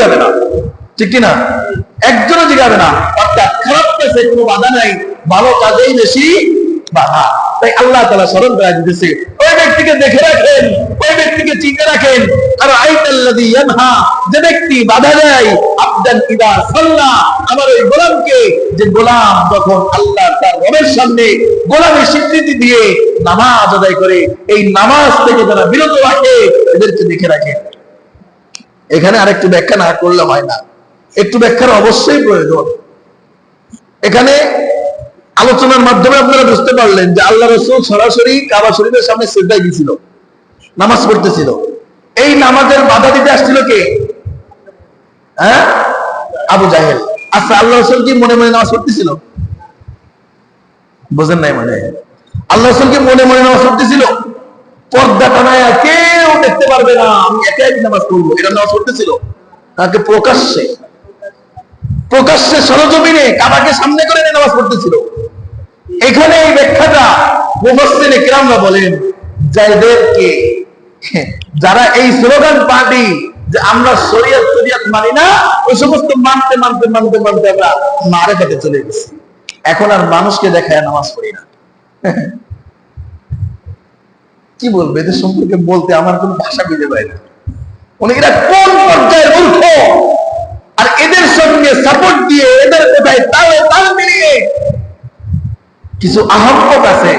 জিগাবে না, ঠিক কিনা? একজনও জিগাবে না। অর্থাৎ খারাপ কাজে কোনো বাধা নাই, ভালো কাজেই বেশি বাধা। তাই আল্লাহ তাআলা স্মরণ করে দিতেছে, ওই ব্যক্তিকে দেখে রাখেন, ওই ব্যক্তিকে চিনে রাখেন। আর আইতাল্লাযী ইয়ানহা, যে ব্যক্তি বাধা দেয়, আবদান ইদা সাল্লা, আমার ওই গোলামকে, যে গোলাম যখন আল্লাহ তার রবের সামনে গোলামের স্বীকৃতি দিয়ে নামাজ আদায় করে, এই নামাজ থেকে যারা বিরত রাখে, এদেরকে দেখে রাখেন। এখানে আরেকটু ব্যাখ্যা না করলে হয় না, একটু ব্যাখ্যার অবশ্যই প্রয়োজন। এখানে আলোচনার মাধ্যমে আপনারা বুঝতে পারলেন যে আল্লাহ রাসূল সরাসরি কাবা শরীফের সামনে সিজদায় গিয়েছিল, নামাজ পড়তেছিল। এই নামাজের বাধা দিতে আসছিল কে? হ্যাঁ, আবু জাহেল। আচ্ছা, আল্লাহ রাসূল কি মনে মনে নামাজ পড়তেছিল? বুঝেন নাই? মানে আল্লাহ রাসূল কি মনে মনে নামাজ পড়তেছিল? পর্দা টানায় কেউ দেখতে পারবে না, আমি একাই নামাজ পড়বো, এটা নামাজ পড়তেছিল? তাকে প্রকাশ্যে প্রকাশ্যে সরজমিনে কাবাকে সামনে করে নামাজ পড়তেছিল। এখানে এই ব্যাখ্যাটা মুফাসসিরে কিরামরা বলেন, যাদেরকে, যারা এই স্লোগান পার্টি যে আমরা শরীয়ত শরীয়ত মানি না, ওই সমস্ত মানতে মানতে মানতে মানতে আমরা মারেফাতে চলে গেছি। এখন আর মানুষকে দেখায় নামাজ পড়ি না। কি বলবো এদের সম্পর্কে? বলতে আমার কোনো ভাষা খুঁজে পাই না। এরা কোন পর্যায়ের মূর্খ! আর এদের সঙ্গে সাপোর্ট দিয়ে, এদের কোথায় তালে তাল মিলিয়ে কিছু আহম্মক আছে।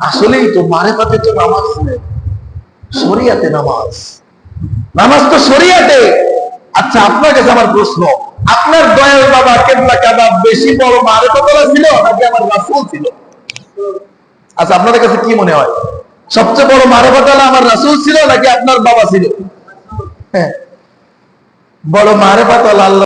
আসলেই তো মারেফাতে তো নামাজ নেই, শরিয়াতে নামাজ, নামাজ তো শরিয়াতে। আচ্ছা, আপনার কাছে আমার প্রশ্ন, আপনার দয়াল বাবা কেবলা কাবা বেশি বড় মারেফাতওয়ালা ছিল নাকি আমার রাসূল ছিল? আচ্ছা, আপনাদের কাছে কি মনে হয়, সবচেয়ে বড় মারেফাতওয়ালা আমার রাসূল ছিল নাকি আপনার বাবা ছিল? হ্যাঁ, বড় মারেফাতওয়ালা আল্লাহ।